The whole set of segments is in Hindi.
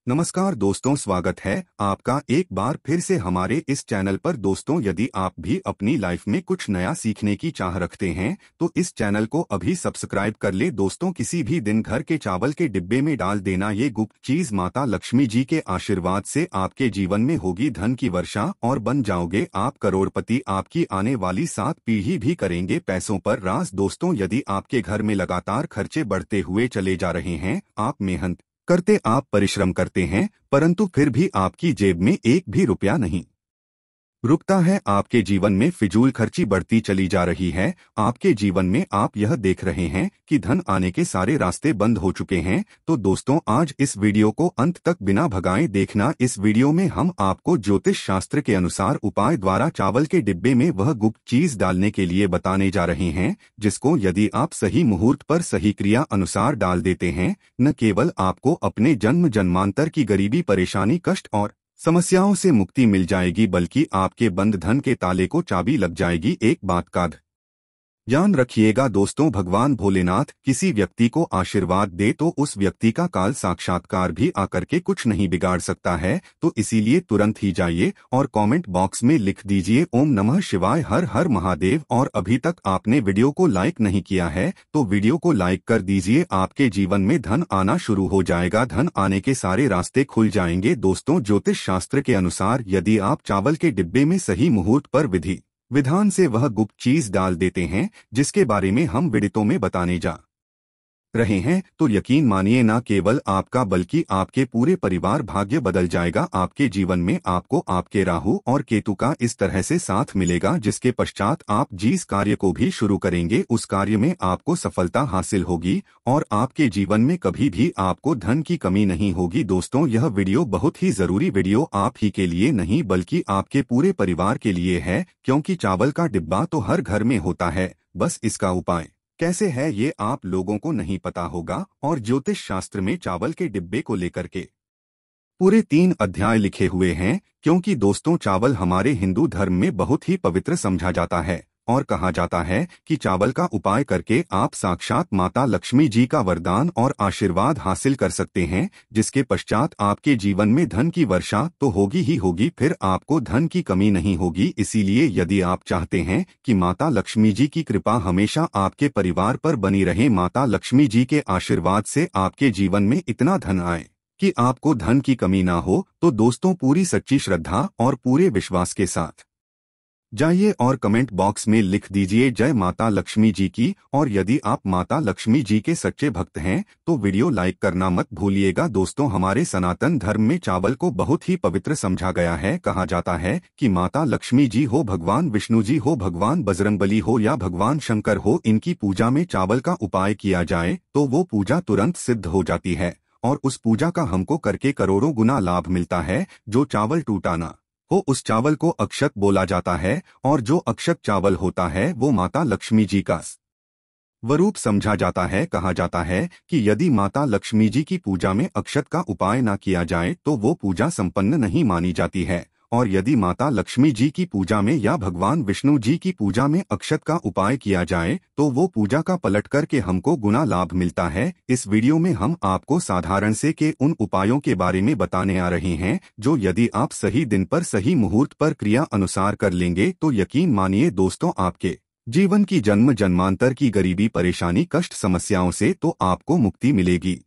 नमस्कार दोस्तों, स्वागत है आपका एक बार फिर से हमारे इस चैनल पर। दोस्तों, यदि आप भी अपनी लाइफ में कुछ नया सीखने की चाह रखते हैं तो इस चैनल को अभी सब्सक्राइब कर ले। दोस्तों, किसी भी दिन घर के चावल के डिब्बे में डाल देना ये गुप्त चीज माता लक्ष्मी जी के आशीर्वाद से आपके जीवन में होगी धन की वर्षा और बन जाओगे आप करोड़पति। आपकी आने वाली 7 पीढ़ी भी करेंगे पैसों पर राज। दोस्तों, यदि आपके घर में लगातार खर्चे बढ़ते हुए चले जा रहे हैं, आप मेहनत करते, आप परिश्रम करते हैं, परंतु फिर भी आपकी जेब में एक भी रुपया नहीं रुकता है, आपके जीवन में फिजूल खर्ची बढ़ती चली जा रही है, आपके जीवन में आप यह देख रहे हैं कि धन आने के सारे रास्ते बंद हो चुके हैं, तो दोस्तों आज इस वीडियो को अंत तक बिना भगाए देखना। इस वीडियो में हम आपको ज्योतिष शास्त्र के अनुसार उपाय द्वारा चावल के डिब्बे में वह गुप्त चीज डालने के लिए बताने जा रहे हैं, जिसको यदि आप सही मुहूर्त पर सही क्रिया अनुसार डाल देते हैं, न केवल आपको अपने जन्म जन्मांतर की गरीबी, परेशानी, कष्ट और समस्याओं से मुक्ति मिल जाएगी, बल्कि आपके बंद धन के ताले को चाबी लग जाएगी। एक बात का ध्यान रखिएगा दोस्तों, भगवान भोलेनाथ किसी व्यक्ति को आशीर्वाद दे तो उस व्यक्ति का काल साक्षात्कार भी आकर के कुछ नहीं बिगाड़ सकता है। तो इसीलिए तुरंत ही जाइए और कमेंट बॉक्स में लिख दीजिए ओम नमः शिवाय, हर हर महादेव। और अभी तक आपने वीडियो को लाइक नहीं किया है तो वीडियो को लाइक कर दीजिए। आपके जीवन में धन आना शुरू हो जाएगा, धन आने के सारे रास्ते खुल जाएंगे। दोस्तों, ज्योतिष शास्त्र के अनुसार यदि आप चावल के डिब्बे में सही मुहूर्त पर विधि विधान से वह गुप्त चीज डाल देते हैं जिसके बारे में हम वीडियो में बताने जा रहे हैं, तो यकीन मानिए न केवल आपका बल्कि आपके पूरे परिवार भाग्य बदल जाएगा। आपके जीवन में आपको आपके राहु और केतु का इस तरह से साथ मिलेगा, जिसके पश्चात आप जिस कार्य को भी शुरू करेंगे उस कार्य में आपको सफलता हासिल होगी और आपके जीवन में कभी भी आपको धन की कमी नहीं होगी। दोस्तों, यह वीडियो बहुत ही जरूरी वीडियो आप ही के लिए नहीं बल्कि आपके पूरे परिवार के लिए है, क्योंकि चावल का डिब्बा तो हर घर में होता है, बस इसका उपाय कैसे है ये आप लोगों को नहीं पता होगा। और ज्योतिष शास्त्र में चावल के डिब्बे को लेकर के पूरे 3 अध्याय लिखे हुए हैं, क्योंकि दोस्तों चावल हमारे हिंदू धर्म में बहुत ही पवित्र समझा जाता है और कहा जाता है कि चावल का उपाय करके आप साक्षात माता लक्ष्मी जी का वरदान और आशीर्वाद हासिल कर सकते हैं, जिसके पश्चात आपके जीवन में धन की वर्षा तो होगी ही होगी, फिर आपको धन की कमी नहीं होगी। इसीलिए यदि आप चाहते हैं कि माता लक्ष्मी जी की कृपा हमेशा आपके परिवार पर बनी रहे, माता लक्ष्मी जी के आशीर्वाद से आपके जीवन में इतना धन आए कि आपको धन की कमी ना हो, तो दोस्तों पूरी सच्ची श्रद्धा और पूरे विश्वास के साथ जाइए और कमेंट बॉक्स में लिख दीजिए जय माता लक्ष्मी जी की। और यदि आप माता लक्ष्मी जी के सच्चे भक्त हैं तो वीडियो लाइक करना मत भूलिएगा। दोस्तों, हमारे सनातन धर्म में चावल को बहुत ही पवित्र समझा गया है। कहा जाता है कि माता लक्ष्मी जी हो, भगवान विष्णु जी हो, भगवान बजरंगबली हो या भगवान शंकर हो, इनकी पूजा में चावल का उपाय किया जाए तो वो पूजा तुरंत सिद्ध हो जाती है और उस पूजा का हमको करके करोड़ों गुना लाभ मिलता है। जो चावल टूटा ना हो उस चावल को अक्षत बोला जाता है और जो अक्षत चावल होता है वो माता लक्ष्मी जी का स्वरूप समझा जाता है। कहा जाता है कि यदि माता लक्ष्मी जी की पूजा में अक्षत का उपाय ना किया जाए तो वो पूजा संपन्न नहीं मानी जाती है, और यदि माता लक्ष्मी जी की पूजा में या भगवान विष्णु जी की पूजा में अक्षत का उपाय किया जाए तो वो पूजा का पलट करके हमको गुना लाभ मिलता है। इस वीडियो में हम आपको साधारण से के उन उपायों के बारे में बताने आ रहे हैं जो यदि आप सही दिन पर सही मुहूर्त पर क्रिया अनुसार कर लेंगे तो यकीन मानिए दोस्तों आपके जीवन की जन्म जन्मांतर की गरीबी, परेशानी, कष्ट, समस्याओं से तो आपको मुक्ति मिलेगी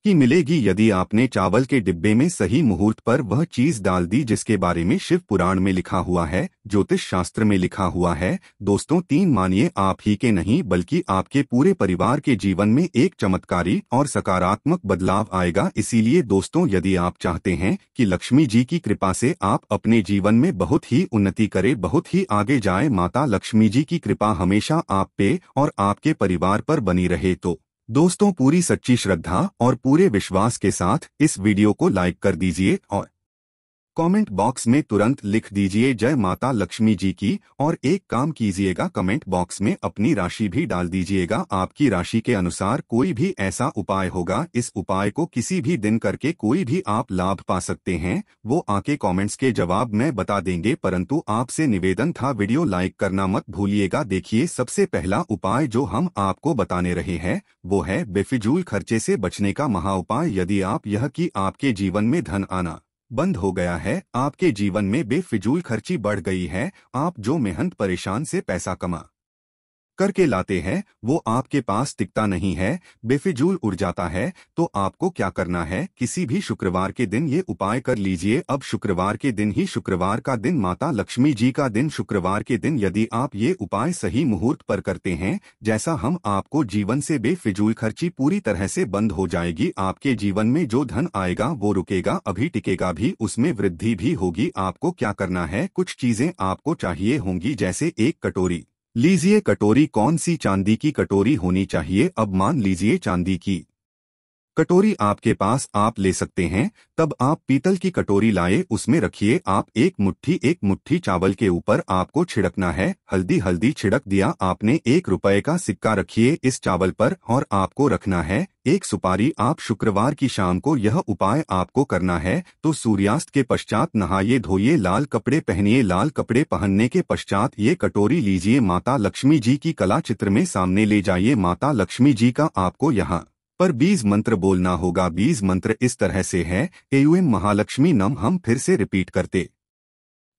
ही मिलेगी। यदि आपने चावल के डिब्बे में सही मुहूर्त पर वह चीज डाल दी जिसके बारे में शिव पुराण में लिखा हुआ है, ज्योतिष शास्त्र में लिखा हुआ है, दोस्तों 3 मानिए आप ही के नहीं बल्कि आपके पूरे परिवार के जीवन में एक चमत्कारी और सकारात्मक बदलाव आएगा। इसीलिए दोस्तों, यदि आप चाहते हैं कि लक्ष्मी जी की कृपा से आप अपने जीवन में बहुत ही उन्नति करें, बहुत ही आगे जाए, माता लक्ष्मी जी की कृपा हमेशा आप पे और आपके परिवार पर बनी रहे, तो दोस्तों पूरी सच्ची श्रद्धा और पूरे विश्वास के साथ इस वीडियो को लाइक कर दीजिए और कमेंट बॉक्स में तुरंत लिख दीजिए जय माता लक्ष्मी जी की, और एक काम कीजिएगा, कमेंट बॉक्स में अपनी राशि भी डाल दीजिएगा। आपकी राशि के अनुसार कोई भी ऐसा उपाय होगा, इस उपाय को किसी भी दिन करके कोई भी आप लाभ पा सकते हैं, वो आके कमेंट्स के जवाब में बता देंगे। परंतु आपसे निवेदन था, वीडियो लाइक करना मत भूलिएगा। देखिए, सबसे पहला उपाय जो हम आपको बताने रहे हैं वो है बेफिजूल खर्चे से बचने का महा उपाय। यदि आप यह कि आपके जीवन में धन आना बंद हो गया है, आपके जीवन में बेफिजूल खर्ची बढ़ गई है, आप जो मेहनत परेशान से पैसा कमा करके लाते हैं वो आपके पास टिकता नहीं है, बेफिजूल उड़ जाता है, तो आपको क्या करना है, किसी भी शुक्रवार के दिन ये उपाय कर लीजिए। अब शुक्रवार के दिन ही, शुक्रवार का दिन माता लक्ष्मी जी का दिन, शुक्रवार के दिन यदि आप ये उपाय सही मुहूर्त पर करते हैं, जैसा हम आपको जीवन से बेफिजूल खर्ची पूरी तरह से बंद हो जाएगी। आपके जीवन में जो धन आएगा वो रुकेगा, अभी टिकेगा भी, उसमें वृद्धि भी होगी। आपको क्या करना है, कुछ चीजें आपको चाहिए होंगी, जैसे एक कटोरी लीजिए। कटोरी कौन सी, चांदी की कटोरी होनी चाहिए। अब मान लीजिए चांदी की कटोरी आपके पास आप ले सकते हैं, तब आप पीतल की कटोरी लाए, उसमें रखिए आप एक मुट्ठी चावल के ऊपर आपको छिड़कना है हल्दी छिड़क दिया आपने। 1 रुपए का सिक्का रखिए इस चावल पर, और आपको रखना है एक सुपारी। आप शुक्रवार की शाम को यह उपाय आपको करना है, तो सूर्यास्त के पश्चात नहाइए धोइए, लाल कपड़े पहनिए, लाल कपड़े पहनने के पश्चात ये कटोरी लीजिए, माता लक्ष्मी जी की कला चित्र में सामने ले जाइए। माता लक्ष्मी जी का आपको यहाँ पर बीज मंत्र बोलना होगा। बीज मंत्र इस तरह से है, एयूएम महालक्ष्मी नम। हम फिर से रिपीट करते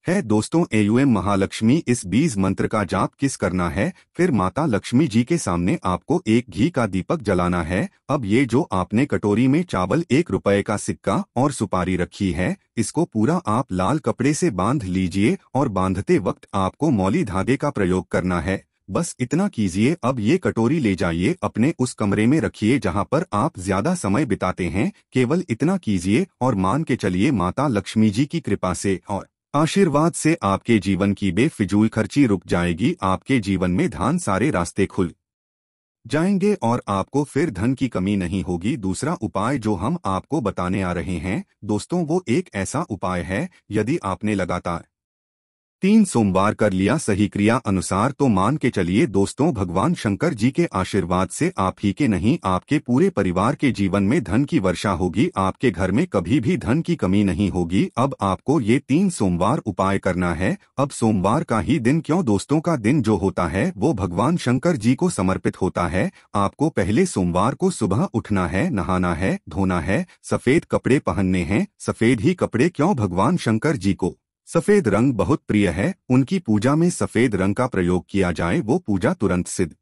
है दोस्तों, एयूएम महालक्ष्मी। इस बीज मंत्र का जाप किस करना है, फिर माता लक्ष्मी जी के सामने आपको एक घी का दीपक जलाना है। अब ये जो आपने कटोरी में चावल, 1 रुपए का सिक्का और सुपारी रखी है, इसको पूरा आप लाल कपड़े से बांध लीजिए, और बांधते वक्त आपको मौली धागे का प्रयोग करना है। बस इतना कीजिए। अब ये कटोरी ले जाइए, अपने उस कमरे में रखिए जहां पर आप ज्यादा समय बिताते हैं, केवल इतना कीजिए, और मान के चलिए माता लक्ष्मी जी की कृपा से और आशीर्वाद से आपके जीवन की बेफिजूल खर्ची रुक जाएगी। आपके जीवन में धन सारे रास्ते खुल जाएंगे और आपको फिर धन की कमी नहीं होगी। दूसरा उपाय जो हम आपको बताने आ रहे हैं दोस्तों, वो एक ऐसा उपाय है, यदि आपने लगातार 3 सोमवार कर लिया सही क्रिया अनुसार, तो मान के चलिए दोस्तों, भगवान शंकर जी के आशीर्वाद से आप ही के नहीं, आपके पूरे परिवार के जीवन में धन की वर्षा होगी। आपके घर में कभी भी धन की कमी नहीं होगी। अब आपको ये 3 सोमवार उपाय करना है। अब सोमवार का ही दिन क्यों दोस्तों, का दिन जो होता है वो भगवान शंकर जी को समर्पित होता है। आपको पहले सोमवार को सुबह उठना है, नहाना है, धोना है, सफेद कपड़े पहनने हैं। सफेद ही कपड़े क्यों, भगवान शंकर जी को सफेद रंग बहुत प्रिय है, उनकी पूजा में सफेद रंग का प्रयोग किया जाए, वो पूजा तुरंत सिद्ध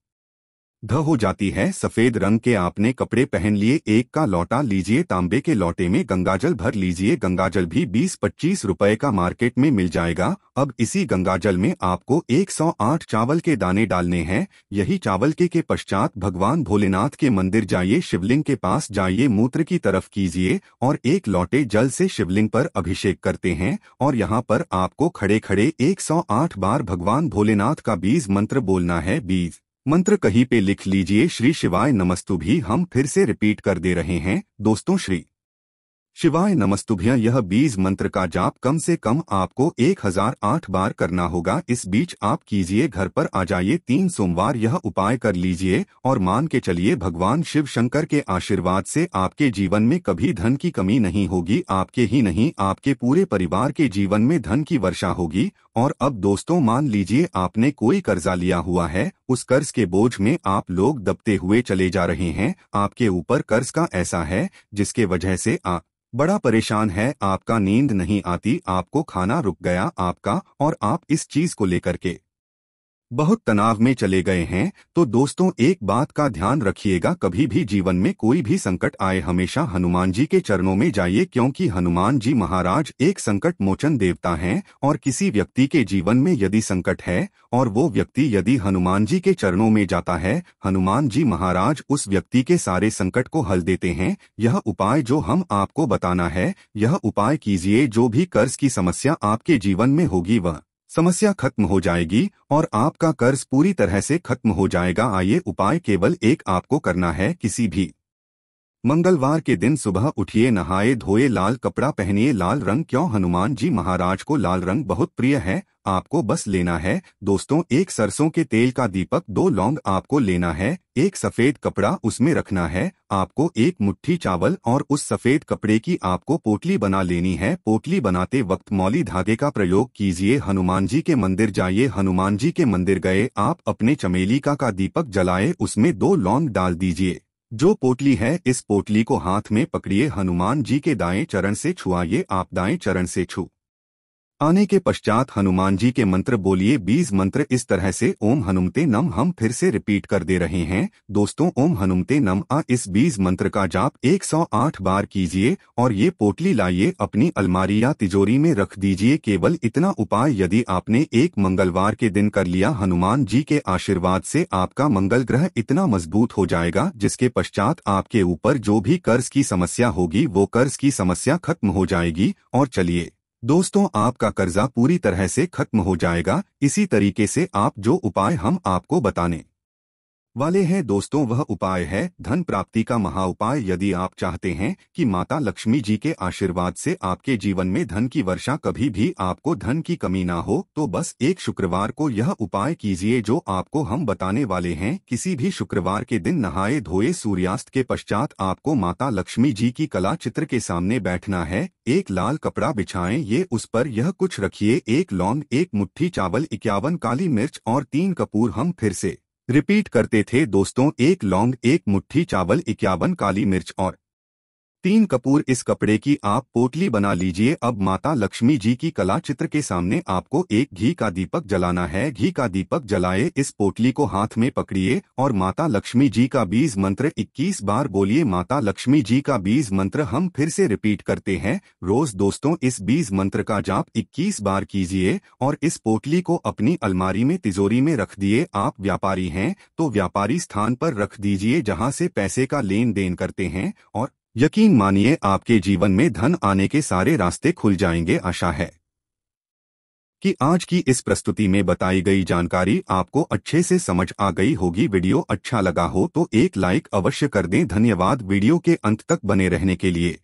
हो जाती है। सफेद रंग के आपने कपड़े पहन लिए, 1 का लोटा लीजिए, तांबे के लोटे में गंगाजल भर लीजिए। गंगाजल भी 20-25 रुपए का मार्केट में मिल जाएगा। अब इसी गंगाजल में आपको 108 चावल के दाने डालने हैं। यही चावल के पश्चात भगवान भोलेनाथ के मंदिर जाइए, शिवलिंग के पास जाइए, मूत्र की तरफ कीजिए, और 1 लोटे जल से शिवलिंग पर अभिषेक करते हैं। और यहाँ पर आपको खड़े खड़े 108 बार भगवान भोलेनाथ का बीज मंत्र बोलना है। बीज मंत्र कहीं पे लिख लीजिए, श्री शिवाय नमस्तुभ्यं। हम फिर से रिपीट कर दे रहे हैं दोस्तों, श्री शिवाय नमस्तुभ्यं। यह बीज मंत्र का जाप कम से कम आपको 1008 बार करना होगा। इस बीच आप कीजिए, घर पर आ जाइए, 3 सोमवार यह उपाय कर लीजिए, और मान के चलिए भगवान शिव शंकर के आशीर्वाद से आपके जीवन में कभी धन की कमी नहीं होगी। आपके ही नहीं, आपके पूरे परिवार के जीवन में धन की वर्षा होगी। और अब दोस्तों, मान लीजिए आपने कोई कर्जा लिया हुआ है, उस कर्ज के बोझ में आप लोग दबते हुए चले जा रहे हैं। आपके ऊपर कर्ज का ऐसा है जिसके वजह से आप बड़ा परेशान है, आपका नींद नहीं आती, आपको खाना रुक गया आपका, और आप इस चीज को लेकर के बहुत तनाव में चले गए हैं। तो दोस्तों, एक बात का ध्यान रखिएगा, कभी भी जीवन में कोई भी संकट आए, हमेशा हनुमान जी के चरणों में जाइए, क्योंकि हनुमान जी महाराज एक संकट मोचन देवता हैं। और किसी व्यक्ति के जीवन में यदि संकट है और वो व्यक्ति यदि हनुमान जी के चरणों में जाता है, हनुमान जी महाराज उस व्यक्ति के सारे संकट को हल देते हैं। यह उपाय जो हम आपको बताना है, यह उपाय कीजिए, जो भी कर्ज की समस्या आपके जीवन में होगी वह समस्या खत्म हो जाएगी और आपका कर्ज पूरी तरह से खत्म हो जाएगा। आइए, उपाय केवल एक आपको करना है, किसी भी मंगलवार के दिन सुबह उठिए, नहाए धोए, लाल कपड़ा पहनिए। लाल रंग क्यों? हनुमान जी महाराज को लाल रंग बहुत प्रिय है। आपको बस लेना है दोस्तों एक सरसों के तेल का दीपक, 2 लौंग आपको लेना है, एक सफेद कपड़ा उसमें रखना है, आपको एक मुट्ठी चावल और उस सफेद कपड़े की आपको पोटली बना लेनी है। पोटली बनाते वक्त मौली धागे का प्रयोग कीजिए। हनुमान जी के मंदिर जाइए। हनुमान जी के मंदिर गए आप अपने चमेली का दीपक जलाए, उसमें 2 लौंग डाल दीजिए। जो पोटली है इस पोटली को हाथ में पकड़िए, हनुमान जी के दाएं चरण से छुआइए। आप दाएं चरण से छू आने के पश्चात हनुमान जी के मंत्र बोलिए। 20 मंत्र इस तरह से ओम हनुमते नम हम फिर से रिपीट कर दे रहे हैं दोस्तों। ओम हनुमते नम इस 20 मंत्र का जाप 108 बार कीजिए और ये पोटली लाइए अपनी अलमारी या तिजोरी में रख दीजिए। केवल इतना उपाय यदि आपने एक मंगलवार के दिन कर लिया, हनुमान जी के आशीर्वाद से आपका मंगल ग्रह इतना मजबूत हो जाएगा जिसके पश्चात आपके ऊपर जो भी कर्ज की समस्या होगी वो कर्ज की समस्या खत्म हो जाएगी। और चलिए दोस्तों आपका कर्जा पूरी तरह से खत्म हो जाएगा। इसी तरीके से आप जो उपाय हम आपको बताने वाले हैं दोस्तों वह उपाय है धन प्राप्ति का महा उपाय। यदि आप चाहते हैं कि माता लक्ष्मी जी के आशीर्वाद से आपके जीवन में धन की वर्षा, कभी भी आपको धन की कमी ना हो, तो बस एक शुक्रवार को यह उपाय कीजिए जो आपको हम बताने वाले हैं। किसी भी शुक्रवार के दिन नहाए धोए सूर्यास्त के पश्चात आपको माता लक्ष्मी जी की कला चित्र के सामने बैठना है। एक लाल कपड़ा बिछाएं, ये उस पर यह कुछ रखिए, 1 लौंग, 1 मुट्ठी चावल, 51 काली मिर्च और 3 कपूर। हम फिर से रिपीट करते थे दोस्तों, 1 लौंग, 1 मुट्ठी चावल, 51 काली मिर्च और 3 कपूर। इस कपड़े की आप पोटली बना लीजिए। अब माता लक्ष्मी जी की कला चित्र के सामने आपको एक घी का दीपक जलाना है। घी का दीपक जलाए इस पोटली को हाथ में पकड़िए और माता लक्ष्मी जी का 20 मंत्र 21 बार बोलिए। माता लक्ष्मी जी का 20 मंत्र हम फिर से रिपीट करते हैं रोज दोस्तों। इस 20 मंत्र का जाप 21 बार कीजिए और इस पोटली को अपनी अलमारी में तिजोरी में रख दिए। आप व्यापारी हैं तो व्यापारी स्थान पर रख दीजिए जहां से पैसे का लेन देन करते हैं और यकीन मानिए आपके जीवन में धन आने के सारे रास्ते खुल जाएंगे। आशा है कि आज की इस प्रस्तुति में बताई गई जानकारी आपको अच्छे से समझ आ गई होगी। वीडियो अच्छा लगा हो तो एक लाइक अवश्य कर दें। धन्यवाद वीडियो के अंत तक बने रहने के लिए।